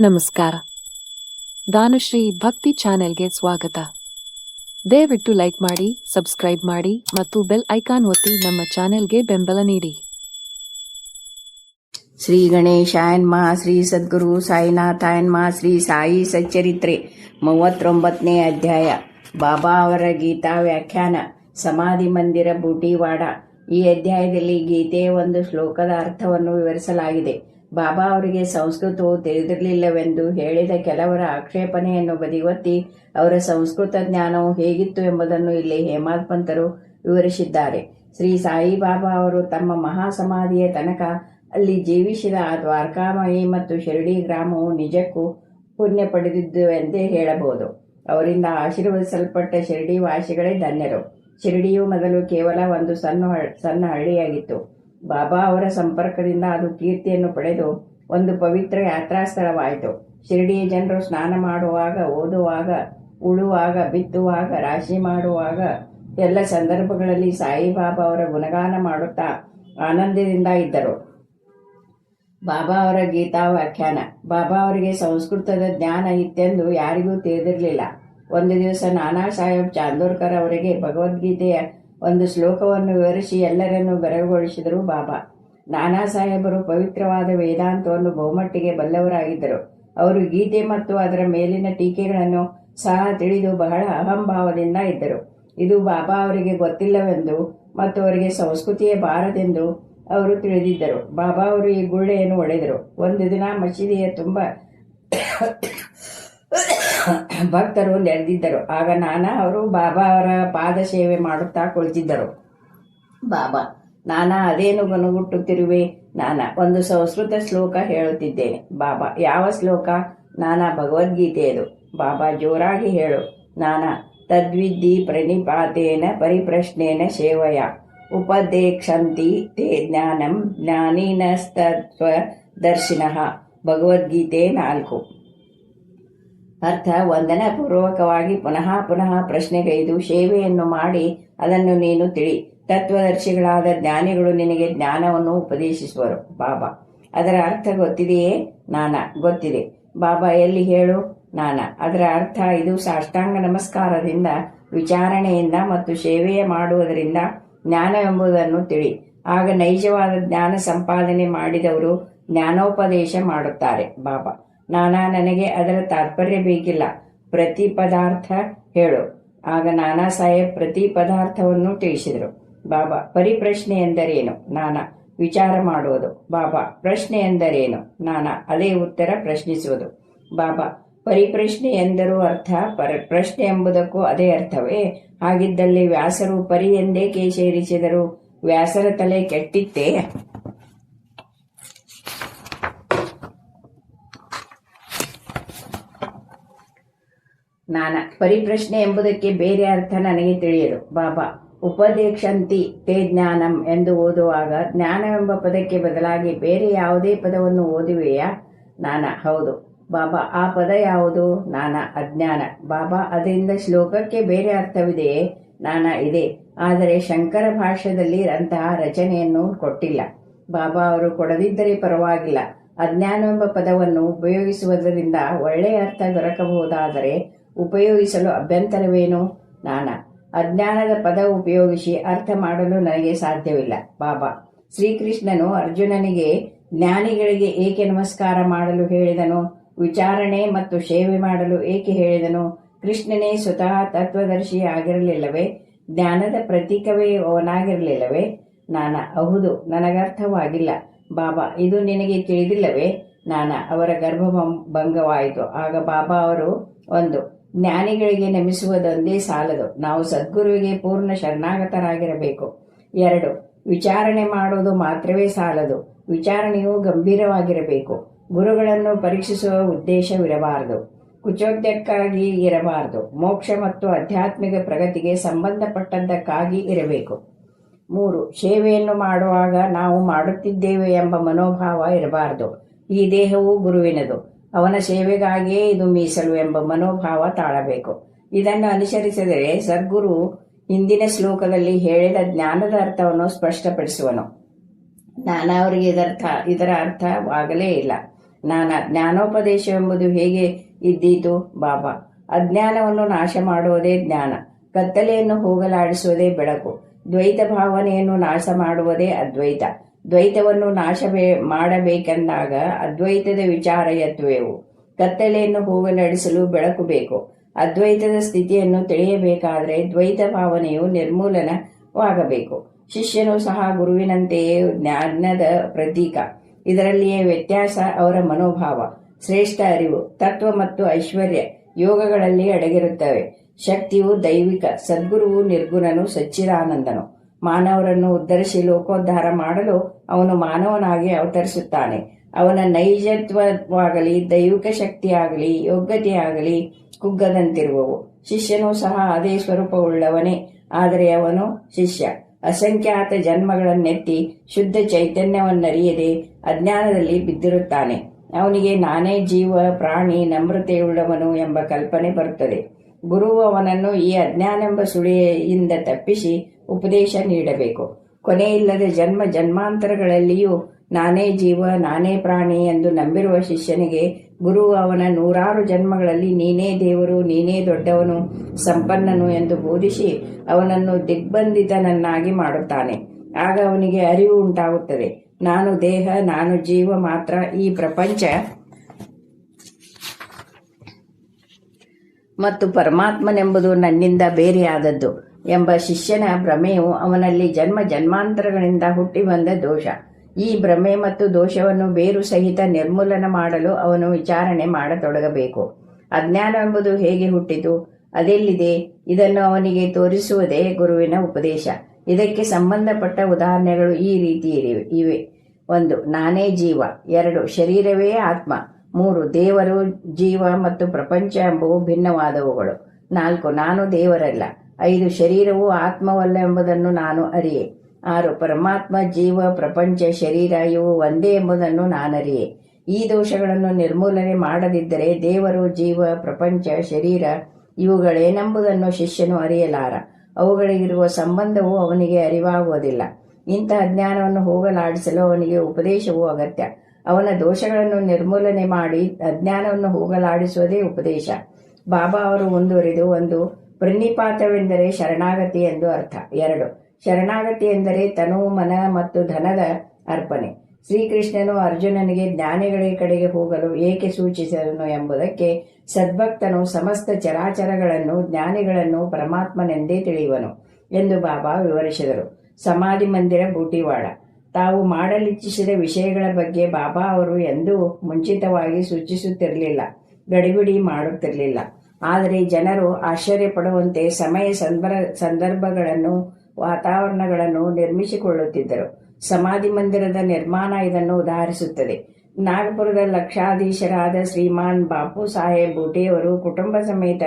ನಮಸ್ಕಾರ. ದಾನುಶ್ರೀ ಭಕ್ತಿ ಚಾನೆಲ್ಗೆ ಸ್ವಾಗತ. ದಯವಿಟ್ಟು ಲೈಕ್ ಮಾಡಿ, ಸಬ್ಸ್ಕ್ರೈಬ್ ಮಾಡಿ ಮತ್ತು ಬೆಲ್ ಐಕಾನ್ ಒತ್ತಿ ನಮ್ಮ ಚಾನೆಲ್ಗೆ ಬೆಂಬಲ ನೀಡಿ. ಶ್ರೀ ಗಣೇಶಾಯನ್ಮ, ಶ್ರೀ ಸದ್ಗುರು ಸಾಯಿನಾಥಾಯನ್ಮ, ಶ್ರೀ ಸಾಯಿ ಸಚ್ಚರಿತ್ರೆ 39ನೇ ಅಧ್ಯಾಯ. ಬಾಬಾ ಅವರ ಗೀತಾ ವ್ಯಾಖ್ಯಾನ. ಸಮಾಧಿ ಮಂದಿರ ಬೂಟಿವಾಡ. ಈ ಅಧ್ಯಾಯದಲ್ಲಿ ಗೀತೆಯ ಒಂದು ಶ್ಲೋಕದ ಅರ್ಥವನ್ನು ವಿವರಿಸಲಾಗಿದೆ. ಬಾಬಾ ಅವರಿಗೆ ಸಂಸ್ಕೃತವು ತಿಳಿದಿರಲಿಲ್ಲವೆಂದು ಹೇಳಿದ ಕೆಲವರ ಆಕ್ಷೇಪಣೆಯನ್ನು ಬದಿಗೊತ್ತಿ ಅವರ ಸಂಸ್ಕೃತ ಜ್ಞಾನವು ಹೇಗಿತ್ತು ಎಂಬುದನ್ನು ಇಲ್ಲಿ ಹೇಮಾದ್ ಪಂತರು ವಿವರಿಸಿದ್ದಾರೆ. ಶ್ರೀ ಸಾಯಿಬಾಬಾ ಅವರು ತಮ್ಮ ಮಹಾಸಮಾಧಿಯ ತನಕ ಅಲ್ಲಿ ಜೀವಿಸಿದ ಆ ದ್ವಾರಕಾಮಯಿ ಮತ್ತು ಶಿರಡಿ ಗ್ರಾಮವು ನಿಜಕ್ಕೂ ಪುಣ್ಯ ಪಡೆದಿದ್ದುವೆಂದೇ ಹೇಳಬಹುದು. ಅವರಿಂದ ಆಶೀರ್ವದಿಸಲ್ಪಟ್ಟ ಶಿರಡಿ ವಾಸಿಗಳೇ ಧನ್ಯರು. ಶಿರಡಿಯು ಮೊದಲು ಕೇವಲ ಒಂದು ಸಣ್ಣ ಹಳ್ಳಿಯಾಗಿತ್ತು. ಬಾಬಾ ಅವರ ಸಂಪರ್ಕದಿಂದ ಅದು ಕೀರ್ತಿಯನ್ನು ಪಡೆದು ಒಂದು ಪವಿತ್ರ ಯಾತ್ರಾ ಸ್ಥಳವಾಯಿತು. ಶಿರಡಿಯ ಜನರು ಸ್ನಾನ ಮಾಡುವಾಗ, ಓದುವಾಗ, ಉಳುವಾಗ, ಬಿತ್ತುವಾಗ, ರಾಶಿ ಮಾಡುವಾಗ ಎಲ್ಲ ಸಂದರ್ಭಗಳಲ್ಲಿ ಸಾಯಿಬಾಬಾ ಅವರ ಗುಣಗಾನ ಮಾಡುತ್ತಾ ಆನಂದದಿಂದ ಇದ್ದರು. ಬಾಬಾ ಅವರ ಗೀತಾ ವ್ಯಾಖ್ಯಾನ. ಬಾಬಾ ಅವರಿಗೆ ಸಂಸ್ಕೃತದ ಜ್ಞಾನ ಇತ್ತೆಂದು ಯಾರಿಗೂ ತಿಳಿದಿರಲಿಲ್ಲ. ಒಂದು ದಿವಸ ನಾನಾ ಸಾಹೇಬ್ ಚಾಂದೋರ್ಕರ್ ಅವರಿಗೆ ಭಗವದ್ಗೀತೆಯ ಒಂದು ಶ್ಲೋಕವನ್ನು ವಿವರಿಸಿ ಎಲ್ಲರನ್ನೂ ಬೆರಗುಗೊಳಿಸಿದರು ಬಾಬಾ. ನಾನಾ ಸಾಹೇಬರು ಪವಿತ್ರವಾದ ವೇದಾಂತವನ್ನು ಬಹುಮಟ್ಟಿಗೆ ಬಲ್ಲವರಾಗಿದ್ದರು. ಅವರು ಗೀತೆ ಮತ್ತು ಅದರ ಮೇಲಿನ ಟೀಕೆಗಳನ್ನು ಸಹ ತಿಳಿದು ಬಹಳ ಅಹಂಭಾವದಿಂದ ಇದ್ದರು. ಇದು ಬಾಬಾ ಅವರಿಗೆ ಗೊತ್ತಿಲ್ಲವೆಂದು ಮತ್ತು ಅವರಿಗೆ ಸಂಸ್ಕೃತಿಯೇ ಬಾರದೆಂದು ಅವರು ತಿಳಿದಿದ್ದರು. ಬಾಬಾ ಅವರು ಈ ಗುಳ್ಳೆಯನ್ನು ಹೊಡೆದರು. ಒಂದು ದಿನ ಮಸೀದಿಯ ತುಂಬ ಭಕ್ತರು ನೆರೆದಿದ್ದರು. ಆಗ ನಾನಾ ಅವರು ಬಾಬಾ ಅವರ ಪಾದ ಸೇವೆ ಮಾಡುತ್ತಾ ಕುಳಿತಿದ್ದರು. ಬಾಬಾ: ನಾನಾ, ಅದೇನು ಗನುಗುಟ್ಟುತ್ತಿರುವೆ? ನಾನಾ: ಒಂದು ಸಂಸ್ಕೃತ ಶ್ಲೋಕ ಹೇಳುತ್ತಿದ್ದೇನೆ. ಬಾಬಾ: ಯಾವ ಶ್ಲೋಕ? ನಾನಾ: ಭಗವದ್ಗೀತೆಯದು. ಬಾಬಾ: ಜೋರಾಗಿ ಹೇಳು. ನಾನಾ: ತದ್ವಿದ್ಧಿ ಪ್ರಣಿಪಾತೇನ ಪರಿಪ್ರಶ್ನೇನ ಸೇವಯ ಉಪದೇಕ್ಷಂತಿ ತೇ ಜ್ಞಾನಂ ಜ್ಞಾನಿನಸ್ತತ್ವದರ್ಶಿನಃ. ಭಗವದ್ಗೀತೆ 4. ಅರ್ಥ: ವಂದನಪೂರ್ವಕವಾಗಿ ಪುನಃ ಪುನಃ ಪ್ರಶ್ನೆಗೈದು ಸೇವೆಯನ್ನು ಮಾಡಿ ಅದನ್ನು ನೀನು ತಿಳಿ. ತತ್ವದರ್ಶಿಗಳಾದ ಜ್ಞಾನಿಗಳು ನಿನಗೆ ಜ್ಞಾನವನ್ನು ಉಪದೇಶಿಸುವರು. ಬಾಬಾ: ಅದರ ಅರ್ಥ ಗೊತ್ತಿದೆಯೇ? ನಾನಾ: ಗೊತ್ತಿದೆ. ಬಾಬಾ: ಎಲ್ಲಿ ಹೇಳು? ನಾನಾ: ಅದರ ಅರ್ಥ ಇದು: ಸಾಷ್ಟಾಂಗ ನಮಸ್ಕಾರದಿಂದ, ವಿಚಾರಣೆಯಿಂದ ಮತ್ತು ಸೇವೆಯ ಮಾಡುವುದರಿಂದ ಜ್ಞಾನವೆಂಬುದನ್ನು ತಿಳಿ. ಆಗ ನೈಜವಾದ ಜ್ಞಾನ ಸಂಪಾದನೆ ಮಾಡಿದವರು ಜ್ಞಾನೋಪದೇಶ ಮಾಡುತ್ತಾರೆ. ಬಾಬಾ: ನಾನಾ: ನನಗೆ ಅದರ ತಾತ್ಪರ್ಯ ಬೇಕಿಲ್ಲ. ಪ್ರತಿ ಪದಾರ್ಥ ಹೇಳು. ಆಗ ನಾನಾ ಸಾಹೇಬ್ ಪ್ರತಿ ಪದಾರ್ಥವನ್ನು ತಿಳಿಸಿದರು. ಬಾಬಾ: ಪರಿಪ್ರಶ್ನೆ ಎಂದರೇನು? ನಾನಾ: ವಿಚಾರ ಮಾಡುವುದು. ಬಾಬಾ: ಪ್ರಶ್ನೆ ಎಂದರೇನು? ನಾನಾ: ಅದೇ ಉತ್ತರ ಪ್ರಶ್ನಿಸುವುದು. ಬಾಬಾ: ಪರಿಪ್ರಶ್ನೆ ಎಂದರೂ ಅರ್ಥ, ಪ್ರಶ್ನೆ ಎಂಬುದಕ್ಕೂ ಅದೇ ಅರ್ಥವೇ? ಹಾಗಿದ್ದಲ್ಲಿ ವ್ಯಾಸರು ಪರಿ ಎಂದೇಕೆ ಸೇರಿಸಿದರು? ವ್ಯಾಸರ ತಲೆ ಕೆಟ್ಟಿತ್ತೇ? ನಾನಾ: ಪರಿಪ್ರಶ್ನೆ ಎಂಬುದಕ್ಕೆ ಬೇರೆ ಅರ್ಥ ನನಗೆ ತಿಳಿಯದು. ಬಾಬಾ: ಉಪದೇಕ್ಷಂತಿ ತೇ ಜ್ಞಾನಂ ಎಂದು ಓದುವಾಗ ಜ್ಞಾನವೆಂಬ ಪದಕ್ಕೆ ಬದಲಾಗಿ ಬೇರೆ ಯಾವುದೇ ಪದವನ್ನು ಓದುವೆಯಾ? ನಾನಾ: ಹೌದು. ಬಾಬಾ: ಆ ಪದ ಯಾವುದು? ನಾನಾ: ಅಜ್ಞಾನ. ಬಾಬಾ: ಅದರಿಂದ ಶ್ಲೋಕಕ್ಕೆ ಬೇರೆ ಅರ್ಥವಿದೆಯೇ? ನಾನಾ: ಇದೆ. ಆದರೆ ಶಂಕರ ಭಾಷ್ಯದಲ್ಲಿ ಅಂತಹ ರಚನೆಯನ್ನು ಕೊಟ್ಟಿಲ್ಲ. ಬಾಬಾ: ಅವರು ಕೊಡದಿದ್ದರೆ ಪರವಾಗಿಲ್ಲ. ಅಜ್ಞಾನವೆಂಬ ಪದವನ್ನು ಉಪಯೋಗಿಸುವುದರಿಂದ ಒಳ್ಳೆಯ ಅರ್ಥ ದೊರಕಬಹುದಾದರೆ ಉಪಯೋಗಿಸಲು ಅಭ್ಯಂತರವೇನು? ನಾನಾ: ಅಜ್ಞಾನದ ಪದ ಉಪಯೋಗಿಸಿ ಅರ್ಥ ಮಾಡಲು ನನಗೆ ಸಾಧ್ಯವಿಲ್ಲ. ಬಾಬಾ: ಶ್ರೀಕೃಷ್ಣನು ಅರ್ಜುನನಿಗೆ ಜ್ಞಾನಿಗಳಿಗೆ ಏಕೆ ನಮಸ್ಕಾರ ಮಾಡಲು ಹೇಳಿದನು? ವಿಚಾರಣೆ ಮತ್ತು ಸೇವೆ ಮಾಡಲು ಏಕೆ ಹೇಳಿದನು? ಕೃಷ್ಣನೇ ಸ್ವತಃ ತತ್ವದರ್ಶಿ ಆಗಿರಲಿಲ್ಲವೇ? ಜ್ಞಾನದ ಪ್ರತೀಕವೇ ಅವನಾಗಿರಲಿಲ್ಲವೇ? ನಾನಾ: ಹೌದು, ನನಗರ್ಥವಾಗಿಲ್ಲ. ಬಾಬಾ: ಇದು ನಿನಗೆ ತಿಳಿದಿಲ್ಲವೇ? ನಾನಾ: ಅವರ ಗರ್ಭಭಂಗವಾಯಿತು. ಆಗ ಬಾಬಾ ಅವರು: 1. ಜ್ಞಾನಿಗಳಿಗೆ ನಮಿಸುವುದೊಂದೇ ಸಾಲದು. ನಾವು ಸದ್ಗುರುವಿಗೆ ಪೂರ್ಣ ಶರಣಾಗತರಾಗಿರಬೇಕು. 2. ವಿಚಾರಣೆ ಮಾಡುವುದು ಮಾತ್ರವೇ ಸಾಲದು. ವಿಚಾರಣೆಯು ಗಂಭೀರವಾಗಿರಬೇಕು. ಗುರುಗಳನ್ನು ಪರೀಕ್ಷಿಸುವ ಉದ್ದೇಶವಿರಬಾರದು. ಕುಚೋದ್ಯಕ್ಕಾಗಿ ಇರಬಾರದು. ಮೋಕ್ಷ ಮತ್ತು ಆಧ್ಯಾತ್ಮಿಕ ಪ್ರಗತಿಗೆ ಸಂಬಂಧಪಟ್ಟದ್ದಕ್ಕಾಗಿ ಇರಬೇಕು. 3. ಸೇವೆಯನ್ನು ಮಾಡುವಾಗ ನಾವು ಮಾಡುತ್ತಿದ್ದೇವೆ ಎಂಬ ಮನೋಭಾವ ಇರಬಾರದು. ಈ ದೇಹವು ಗುರುವಿನದು, ಅವನ ಸೇವೆಗಾಗಿಯೇ ಇದು ಮೀಸಲು ಎಂಬ ಮನೋಭಾವ ತಾಳಬೇಕು. ಇದನ್ನು ಅನುಸರಿಸಿದರೆ ಸದ್ಗುರು ಹಿಂದಿನ ಶ್ಲೋಕದಲ್ಲಿ ಹೇಳಿದ ಜ್ಞಾನದ ಅರ್ಥವನ್ನು ಸ್ಪಷ್ಟಪಡಿಸುವನು. ನಾನಾ ಅವರಿಗೆ ಇದರ ಅರ್ಥವಾಗಲೇ ಇಲ್ಲ. ಜ್ಞಾನೋಪದೇಶವೆಂಬುದು ಹೇಗೆ ಇದ್ದೀತು ಬಾಬಾ? ಅಜ್ಞಾನವನ್ನು ನಾಶ ಮಾಡುವುದೇ ಜ್ಞಾನ, ಕತ್ತಲೆಯನ್ನು ಹೋಗಲಾಡಿಸುವುದೇ ಬೆಳಕು, ದ್ವೈತ ಭಾವನೆಯನ್ನು ನಾಶ ಮಾಡುವುದೇ ಅದ್ವೈತ. ದ್ವೈತವನ್ನು ನಾಶ ಮಾಡಬೇಕೆಂದಾಗ ಅದ್ವೈತದ ವಿಚಾರ ಎತ್ತುವೆವು. ಕತ್ತಲೆಯನ್ನು ಹೋಗಲಾಡಿಸಲು ಬೆಳಕು ಬೇಕು. ಅದ್ವೈತದ ಸ್ಥಿತಿಯನ್ನು ತಿಳಿಯಬೇಕಾದರೆ ದ್ವೈತ ಭಾವನೆಯು ನಿರ್ಮೂಲನವಾಗಬೇಕು. ಶಿಷ್ಯನು ಸಹ ಗುರುವಿನಂತೆಯೇ ಜ್ಞಾನದ ಪ್ರತೀಕ. ಇದರಲ್ಲಿಯೇ ವ್ಯತ್ಯಾಸ ಅವರ ಮನೋಭಾವ. ಶ್ರೇಷ್ಠ ಅರಿವು, ತತ್ವ ಮತ್ತು ಐಶ್ವರ್ಯ ಯೋಗಗಳಲ್ಲಿ ಅಡಗಿರುತ್ತವೆ. ಶಕ್ತಿಯು ದೈವಿಕ, ಸದ್ಗುರುವು ನಿರ್ಗುಣನು, ಸಚ್ಚಿದಾನಂದನು. ಮಾನವರನ್ನು ಉದ್ಧರಿಸಿ ಲೋಕೋದ್ಧಾರ ಮಾಡಲು ಅವನು ಮಾನವನಾಗಿ ಅವತರಿಸುತ್ತಾನೆ. ಅವನ ನೈಜತ್ವವಾಗಲಿ ದೈವಿಕ ಶಕ್ತಿಯಾಗಲಿ ಯೋಗ್ಯತೆಯಾಗಲಿ ಕುಗ್ಗದಂತಿರುವವು. ಶಿಷ್ಯನೂ ಸಹ ಅದೇ ಸ್ವರೂಪವುಳ್ಳವನೇ. ಆದರೆ ಅವನು ಶಿಷ್ಯ ಅಸಂಖ್ಯಾತ ಜನ್ಮಗಳನ್ನೆತ್ತಿ ಶುದ್ಧ ಚೈತನ್ಯವನ್ನರಿಯದೆ ಅಜ್ಞಾನದಲ್ಲಿ ಬಿದ್ದಿರುತ್ತಾನೆ. ಅವನಿಗೆ ನಾನೇ ಜೀವ, ಪ್ರಾಣಿ, ನಮ್ರತೆಯುಳ್ಳವನು ಎಂಬ ಕಲ್ಪನೆ ಬರುತ್ತದೆ. ಗುರುವು ಅವನನ್ನು ಈ ಅಜ್ಞಾನೆಂಬ ಸುಳಿಯಿಂದ ತಪ್ಪಿಸಿ ಉಪದೇಶ ನೀಡಬೇಕು. ಕೊನೆಯಿಲ್ಲದ ಜನ್ಮ ಜನ್ಮಾಂತರಗಳಲ್ಲಿಯೂ ನಾನೇ ಜೀವ, ನಾನೇ ಪ್ರಾಣಿ ಎಂದು ನಂಬಿರುವ ಶಿಷ್ಯನಿಗೆ ಗುರುವು ಅವನ 100 ಜನ್ಮಗಳಲ್ಲಿ ನೀನೇ ದೇವರು, ನೀನೇ ದೊಡ್ಡವನು, ಸಂಪನ್ನನು ಎಂದು ಬೋಧಿಸಿ ಅವನನ್ನು ದಿಗ್ಬಂಧಿತನನ್ನಾಗಿ ಮಾಡುತ್ತಾನೆ. ಆಗ ಅವನಿಗೆ ಅರಿವು ಉಂಟಾಗುತ್ತದೆ. ನಾನು ದೇಹ, ನಾನು ಜೀವ ಮಾತ್ರ, ಈ ಪ್ರಪಂಚ ಮತ್ತು ಪರಮಾತ್ಮನೆಂಬುದು ನನ್ನಿಂದ ಬೇರೆಯಾದದ್ದು ಎಂಬ ಶಿಷ್ಯನ ಭ್ರಮೆಯು ಅವನಲ್ಲಿ ಜನ್ಮ ಜನ್ಮಾಂತರಗಳಿಂದ ಹುಟ್ಟಿ ಬಂದ ದೋಷ. ಈ ಭ್ರಮೆ ಮತ್ತು ದೋಷವನ್ನು ಬೇರು ಸಹಿತ ನಿರ್ಮೂಲನ ಮಾಡಲು ಅವನು ವಿಚಾರಣೆ ಮಾಡತೊಡಗಬೇಕು. ಅಜ್ಞಾನವೆಂಬುದು ಹೇಗೆ ಹುಟ್ಟಿತು, ಅದೆಲ್ಲಿದೆ, ಇದನ್ನು ಅವನಿಗೆ ತೋರಿಸುವುದೇ ಗುರುವಿನ ಉಪದೇಶ. ಇದಕ್ಕೆ ಸಂಬಂಧಪಟ್ಟ ಉದಾಹರಣೆಗಳು ಈ ರೀತಿ ಇವೆ. 1. ನಾನೇ ಜೀವ. 2. ಶರೀರವೇ ಆತ್ಮ. 3. ದೇವರು, ಜೀವ ಮತ್ತು ಪ್ರಪಂಚ ಎಂಬುವು ಭಿನ್ನವಾದವುಗಳು. 4. ನಾನು ದೇವರಲ್ಲ. 5. ಶರೀರವು ಆತ್ಮವಲ್ಲ ಎಂಬುದನ್ನು ನಾನು ಅರಿಯೆ. 6. ಪರಮಾತ್ಮ, ಜೀವ, ಪ್ರಪಂಚ, ಶರೀರ ಇವು ಒಂದೇ ಎಂಬುದನ್ನು ನಾನರಿಯೆ. ಈ ದೋಷಗಳನ್ನು ನಿರ್ಮೂಲನೆ ಮಾಡದಿದ್ದರೆ ದೇವರು, ಜೀವ, ಪ್ರಪಂಚ, ಶರೀರ ಇವುಗಳೇನೆಂಬುದನ್ನು ಶಿಷ್ಯನು ಅರಿಯಲಾರ. ಅವುಗಳಿಗಿರುವ ಸಂಬಂಧವು ಅವನಿಗೆ ಅರಿವಾಗುವುದಿಲ್ಲ. ಇಂಥ ಅಜ್ಞಾನವನ್ನು ಹೋಗಲಾಡಿಸಲು ಅವನಿಗೆ ಉಪದೇಶವು ಅಗತ್ಯ. ಅವನ ದೋಷಗಳನ್ನು ನಿರ್ಮೂಲನೆ ಮಾಡಿ ಅಜ್ಞಾನವನ್ನು ಹೋಗಲಾಡಿಸುವುದೇ ಉಪದೇಶ. ಬಾಬಾ ಅವರು ಮುಂದುವರಿದು, 1. ಪ್ರಣಿಪಾತವೆಂದರೆ ಶರಣಾಗತಿ ಎಂದು ಅರ್ಥ. 2. ಶರಣಾಗತಿ ಎಂದರೆ ತನು, ಮನ ಮತ್ತು ಧನದ ಅರ್ಪಣೆ. ಶ್ರೀಕೃಷ್ಣನು ಅರ್ಜುನನಿಗೆ ಜ್ಞಾನಿಗಳ ಕಡೆಗೆ ಹೋಗಲು ಏಕೆ ಸೂಚಿಸಿದನು ಎಂಬುದಕ್ಕೆ ಸದ್ಭಕ್ತನು ಸಮಸ್ತ ಚರಾಚರಗಳನ್ನು, ಜ್ಞಾನಿಗಳನ್ನು ಪರಮಾತ್ಮನೆಂದೇ ತಿಳಿಯುವನು ಎಂದು ಬಾಬಾ ವಿವರಿಸಿದರು. ಸಮಾಧಿ ಮಂದಿರ, ಬೂಟಿವಾಡ. ತಾವು ಮಾಡಲಿಚ್ಛಿಸಿದ ವಿಷಯಗಳ ಬಗ್ಗೆ ಬಾಬಾ ಅವರು ಎಂದೂ ಮುಂಚಿತವಾಗಿ ಸೂಚಿಸುತ್ತಿರಲಿಲ್ಲ, ಗಡಿಬಿಡಿ ಮಾಡುತ್ತಿರಲಿಲ್ಲ. ಆದರೆ ಜನರು ಆಶ್ಚರ್ಯಪಡುವಂತೆ ಸಮಯ ಸಂದರ್ಭಗಳನ್ನು, ವಾತಾವರಣಗಳನ್ನು ನಿರ್ಮಿಸಿಕೊಳ್ಳುತ್ತಿದ್ದರು. ಸಮಾಧಿ ಮಂದಿರದ ನಿರ್ಮಾಣ ಇದನ್ನು ಉದಾಹರಿಸುತ್ತದೆ. ನಾಗಪುರದ ಲಕ್ಷಾಧೀಶರಾದ ಶ್ರೀಮಾನ್ ಬಾಪು ಸಾಹೇಬ್ ಬೂಟಿಯವರು ಕುಟುಂಬ ಸಮೇತ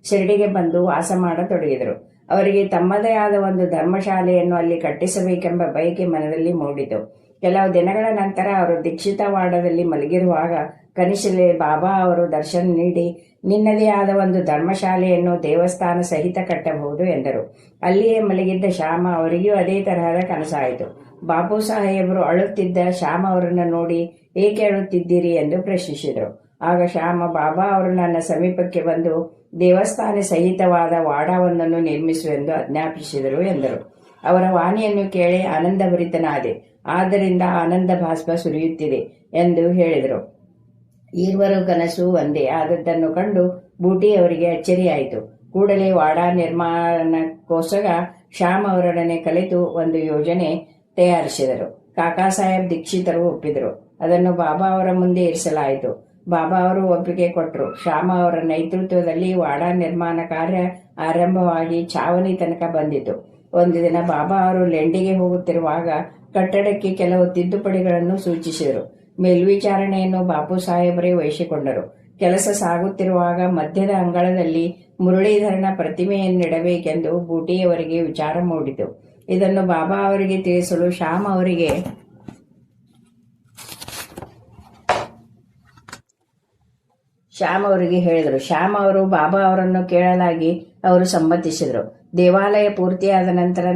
ಶಿರಡಿಗೆ ಬಂದು ವಾಸ ಮಾಡತೊಡಗಿದರು. ಅವರಿಗೆ ತಮ್ಮದೇ ಆದ ಒಂದು ಧರ್ಮಶಾಲೆಯನ್ನು ಅಲ್ಲಿ ಕಟ್ಟಿಸಬೇಕೆಂಬ ಬಯಕೆ ಮನದಲ್ಲಿ ಮೂಡಿತು. ಕೆಲವು ದಿನಗಳ ನಂತರ ಅವರು ದೀಕ್ಷಿತವಾಡದಲ್ಲಿ ಮಲಗಿರುವಾಗ ಕನಿಷ್ಠಲೇ ಬಾಬಾ ಅವರು ದರ್ಶನ ನೀಡಿ, ನಿನ್ನದೇ ಆದ ಒಂದು ಧರ್ಮಶಾಲೆಯನ್ನು ದೇವಸ್ಥಾನ ಸಹಿತ ಕಟ್ಟಬಹುದು ಎಂದರು. ಅಲ್ಲಿಯೇ ಮಲಗಿದ್ದ ಶ್ಯಾಮ ಅವರಿಗೂ ಅದೇ ತರಹದ ಕನಸಾಯಿತು. ಬಾಪು ಸಾಹೇಬರು ಅಳುತ್ತಿದ್ದ ಶ್ಯಾಮ ಅವರನ್ನು ನೋಡಿ, ಏಕೆ ಅಳುತ್ತಿದ್ದೀರಿ ಎಂದು ಪ್ರಶ್ನಿಸಿದರು. ಆಗ ಶ್ಯಾಮ, ಬಾಬಾ ಅವರು ನನ್ನ ಸಮೀಪಕ್ಕೆ ಬಂದು ದೇವಸ್ಥಾನ ಸಹಿತವಾದ ವಾಡಾವೊಂದನ್ನು ನಿರ್ಮಿಸುವೆಂದು ಆಜ್ಞಾಪಿಸಿದರು ಎಂದರು. ಅವರ ವಾಣಿಯನ್ನು ಕೇಳಿ ಆನಂದಭರಿತನಾದೆ. ಆದ್ದರಿಂದ ಆನಂದ ಬಾಷ್ಪ ಸುರಿಯುತ್ತಿದೆ ಎಂದು ಹೇಳಿದರು. ಇರುವರು ಕನಸು ಒಂದೇ ಆದದ್ದನ್ನು ಕಂಡು ಬೂಟಿಯವರಿಗೆ ಅಚ್ಚರಿಯಾಯಿತು. ಕೂಡಲೇ ವಾಡಾ ನಿರ್ಮಾಣಕ್ಕೋಸ್ಕರ ಶ್ಯಾಮ್ ಅವರೊಡನೆ ಕಲಿತು ಒಂದು ಯೋಜನೆ ತಯಾರಿಸಿದರು. ಕಾಕಾ ಸಾಹೇಬ್ ದೀಕ್ಷಿತರು ಒಪ್ಪಿದರು. ಅದನ್ನು ಬಾಬಾ ಅವರ ಮುಂದೆ ಇರಿಸಲಾಯಿತು. ಬಾಬಾ ಅವರು ಒಪ್ಪಿಗೆ ಕೊಟ್ಟರು. ಶ್ಯಾಮ ಅವರ ನೇತೃತ್ವದಲ್ಲಿ ವಾಡಾ ನಿರ್ಮಾಣ ಕಾರ್ಯ ಆರಂಭವಾಗಿ ಛಾವಣಿ ತನಕ ಬಂದಿತು. ಒಂದು ದಿನ ಬಾಬಾ ಅವರು ಲೆಂಡಿಗೆ ಹೋಗುತ್ತಿರುವಾಗ ಕಟ್ಟಡಕ್ಕೆ ಕೆಲವು ತಿದ್ದುಪಡಿಗಳನ್ನು ಸೂಚಿಸಿದರು. ಮೇಲ್ವಿಚಾರಣೆಯನ್ನು ಬಾಪು ಸಾಹೇಬರೇ ವಹಿಸಿಕೊಂಡರು. ಕೆಲಸ ಸಾಗುತ್ತಿರುವಾಗ ಮಧ್ಯದ ಅಂಗಳದಲ್ಲಿ ಮುರಳೀಧರನ ಪ್ರತಿಮೆಯನ್ನಿಡಬೇಕೆಂದು ಬೂಟಿಯವರಿಗೆ ವಿಚಾರ ಮೂಡಿತು. ಇದನ್ನು ಬಾಬಾ ಅವರಿಗೆ ತಿಳಿಸಲು ಶ್ಯಾಮ್ ಅವರಿಗೆ ಶ್ಯಾಮ್ ಅವರಿಗೆ ಹೇಳಿದರು. ಶ್ಯಾಮ್ ಅವರು ಬಾಬಾ ಅವರನ್ನು ಕೇಳಲಾಗಿ ಅವರು ಸಮ್ಮತಿಸಿದರು. ದೇವಾಲಯ ಪೂರ್ತಿಯಾದ ನಂತರ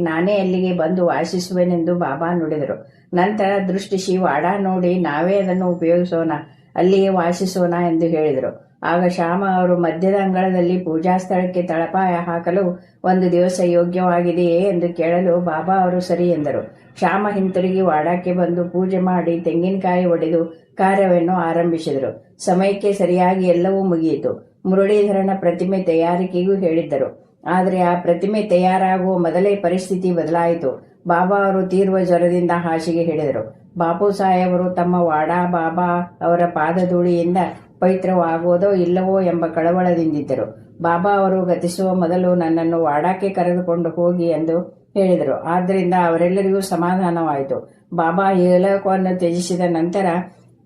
ನಾನೇ ಅಲ್ಲಿಗೆ ಬಂದು ವಾಸಿಸುವೆನೆಂದು ಬಾಬಾ ನುಡಿದರು. ನಂತರ ದೃಷ್ಟಿಸಿ ವಾಡ ನೋಡಿ ನಾವೇ ಅದನ್ನು ಉಪಯೋಗಿಸೋಣ, ಅಲ್ಲಿಯೇ ವಾಸಿಸೋಣ ಎಂದು ಹೇಳಿದರು. ಆಗ ಶ್ಯಾಮ ಅವರು ಮಧ್ಯದ ಅಂಗಳದಲ್ಲಿ ಪೂಜಾ ಸ್ಥಳಕ್ಕೆ ತಳಪಾಯ ಹಾಕಲು ಒಂದು ದಿವಸ ಯೋಗ್ಯವಾಗಿದೆಯೇ ಎಂದು ಕೇಳಲು ಬಾಬಾ ಅವರು ಸರಿ ಎಂದರು. ಶ್ಯಾಮ ಹಿಂತಿರುಗಿ ವಾಡಕ್ಕೆ ಬಂದು ಪೂಜೆ ಮಾಡಿ ತೆಂಗಿನಕಾಯಿ ಒಡೆದು ಕಾರ್ಯವನ್ನು ಆರಂಭಿಸಿದರು. ಸಮಯಕ್ಕೆ ಸರಿಯಾಗಿ ಎಲ್ಲವೂ ಮುಗಿಯಿತು. ಮುರಳೀಧರನ ಪ್ರತಿಮೆ ತಯಾರಿಕೆಗೂ ಹೇಳಿದ್ದರು. ಆದರೆ ಆ ಪ್ರತಿಮೆ ತಯಾರಾಗುವ ಮೊದಲೇ ಪರಿಸ್ಥಿತಿ ಬದಲಾಯಿತು. ಬಾಬಾ ಅವರು ತೀವ್ರ ಜ್ವರದಿಂದ ಹಾಸಿಗೆ ಹಿಡಿದರು. ಬಾಪು ಸಾಹೇಬರು ತಮ್ಮ ವಾಡಾ ಬಾಬಾ ಅವರ ಪಾದಧೂಳಿಯಿಂದ ಪವಿತ್ರವಾಗುವುದೋ ಇಲ್ಲವೋ ಎಂಬ ಕಳವಳದಿಂದಿದ್ದರು. ಬಾಬಾ ಅವರು ಗತಿಸುವ ಮೊದಲು ನನ್ನನ್ನು ವಾಡಾಕ್ಕೆ ಕರೆದುಕೊಂಡು ಹೋಗಿ ಎಂದು ಹೇಳಿದರು. ಆದ್ದರಿಂದ ಅವರೆಲ್ಲರಿಗೂ ಸಮಾಧಾನವಾಯಿತು. ಬಾಬಾ ಏಲೋಕವನ್ನು ತ್ಯಜಿಸಿದ ನಂತರ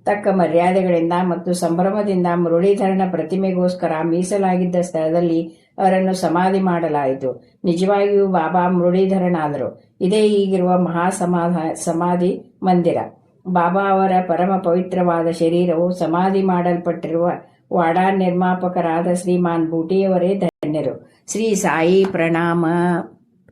ತಕ್ಕ ಮರ್ಯಾದೆಗಳಿಂದ ಮತ್ತು ಸಂಭ್ರಮದಿಂದ ಮುರಳೀಧರನ ಪ್ರತಿಮೆಗೋಸ್ಕರ ಮೀಸಲಾಗಿದ್ದ ಸ್ಥಳದಲ್ಲಿ ಅವರನ್ನು ಸಮಾಧಿ ಮಾಡಲಾಯಿತು. ನಿಜವಾಗಿಯೂ ಬಾಬಾ ಮುರಳೀಧರನಾದರು. ಇದೇ ಈಗಿರುವ ಸಮಾಧಿ ಮಂದಿರ. ಬಾಬಾ ಅವರ ಪರಮ ಪವಿತ್ರವಾದ ಶರೀರವು ಸಮಾಧಿ ಮಾಡಲ್ಪಟ್ಟಿರುವ ವಾಡಾ ನಿರ್ಮಾಪಕರಾದ ಶ್ರೀಮಾನ್ ಬೂಟಿಯವರೇ ಧನ್ಯರು. ಶ್ರೀ ಸಾಯಿ ಪ್ರಣಾಮ.